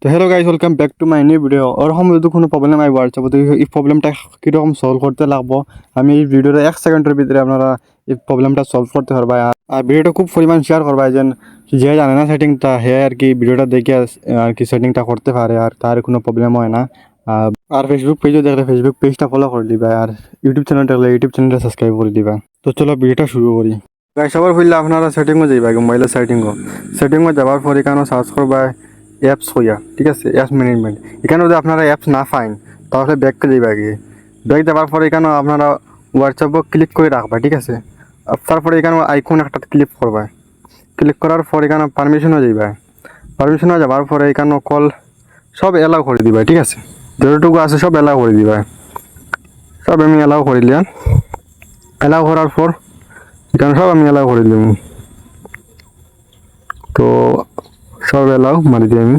তো hello guys, welcome back to my new video. ওরকম যদি কোনো প্রবলেম আই হোয়াটসঅ্যাপে, তো এই প্রবলেমটা কীরকম সলভ করতে লাগবো আমি এই ভিডিওটা 1 সেকেন্ডের ভিতরে আপনারা এই প্রবলেমটা সলভ করতে পারবা। আর ভিডিওটা খুব পরিমাণ শেয়ার করবা, যেন যে জানে না সেটিংটা হে আর কি ভিডিওটা দেখে আর কি সেটিংটা করতে পারে আর তার কোনো প্রবলেম হয় না। আর ফেসবুক পেজও দেখলে ফেসবুক পেজটা ফলো করে দিবা, আর ইউটিউব চ্যানেল দেখলে ইউটিউব চ্যানেলটা সাবস্ক্রাইব করে দিবা। তো চলো ভিডিওটা শুরু করি। গাইস, সবার হইলে আপনারা সেটিংও যাইবা, মোবাইলের সেটিংও যাবার পর এখানে সার্চ করবা অ্যাপস হইয়া, ঠিক আছে, অ্যাপস ম্যানেজমেন্ট। এখানে যদি আপনারা অ্যাপস না পাইন তাহলে ব্যাককে যাইবা গিয়ে, ব্যাক যাবার পরে এখানে আপনারা হোয়াটসঅ্যাপও ক্লিক করে রাখবা, ঠিক আছে। তারপরে এখানে আইকন একটা ক্লিক করবা, ক্লিক করার পর এখানে পারমিশনও যাইবা, পারমিশনও যাবার পরে এখানে কল সব এলাও করে দিবা, ঠিক আছে। যতটুকু আছে সব এলাও করে দিবা, সব আমি এলাও করে দিলাম। এলাও করার পর এখানে সব আমি এলাও করে দিলাম, তো সব এলাও মারি দিই আমি।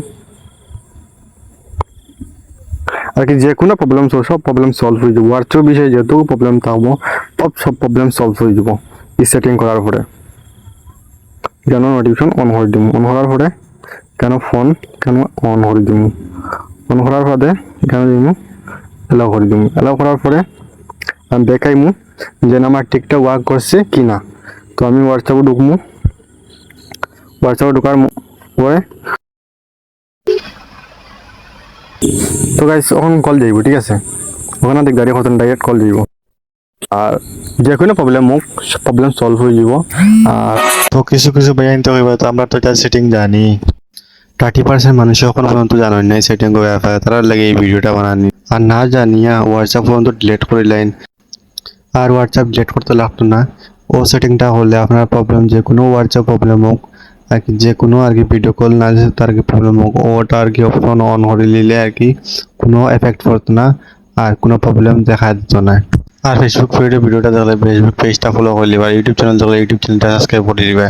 আর কি যে কোনো প্রবলেম সব প্রবলেম সলভ হয়ে যাব। হোয়াটসঅ্যাপ বিষয়ে যেহেতু প্রবলেম থাকবো সব প্রবলেম সলভ হয়ে যাব এই সেটিং করার পরে। কেন নোটিফিকেশন অন করে দিব, অন করার পরে কেন ফোন কেন অন করে দিব, অন করার পরে এখানে দিব এলাও করে দিব। এলাও করার পরে আমি দেখাইমু যে আমার ঠিকটা ওয়ার্ক করছে কি না। তো আমি হোয়াটসঅ্যাপে ঢুকবো, হোয়াটসঅ্যাপে ঢোকার পরে তো গাইস ওখানে কল যাইব, ঠিক আছে। ওখানে দেখ গাড়ি কত ডাইরেক্ট কল যাইব, আর যে কোনো প্রবলেম সলভ হয়ে যাব। আর তো কিছু কিছু বেআইনতে হইব, তো আমরা তো এটা সেটিং জানি। 30% মানুষ এখন পর্যন্ত জানেন নাই সেটিং এর ব্যাপারে, তারা লাগে এই ভিডিওটা বানানি। আর না জানিয়া হোয়াটসঅ্যাপ পর্যন্ত ডিলিট করে লাইন, আর হোয়াটসঅ্যাপ ডিলিট করতে লাগতো না। ও সেটিংটা হলে আপনার প্রবলেম যে কোনো হোয়াটসঅ্যাপ প্রবলেম হোক আর কি, যে কোনো আর কি ভিডিও কল না যে তার কি প্রবলেম হোক, ওটা আর কি অপশন অন করে নিলে আর কি কোনো এফেক্ট পড়তো না আর কোনো প্রবলেম দেখা দিত না। আর ফেসবুক পেজে ভিডিওটা দেখলে ফেসবুক পেজটা ফলো করে দিবা, ইউটিউব চ্যানেল দেখলে ইউটিউব চ্যানেলটা সাবস্ক্রাইব করে দিবা।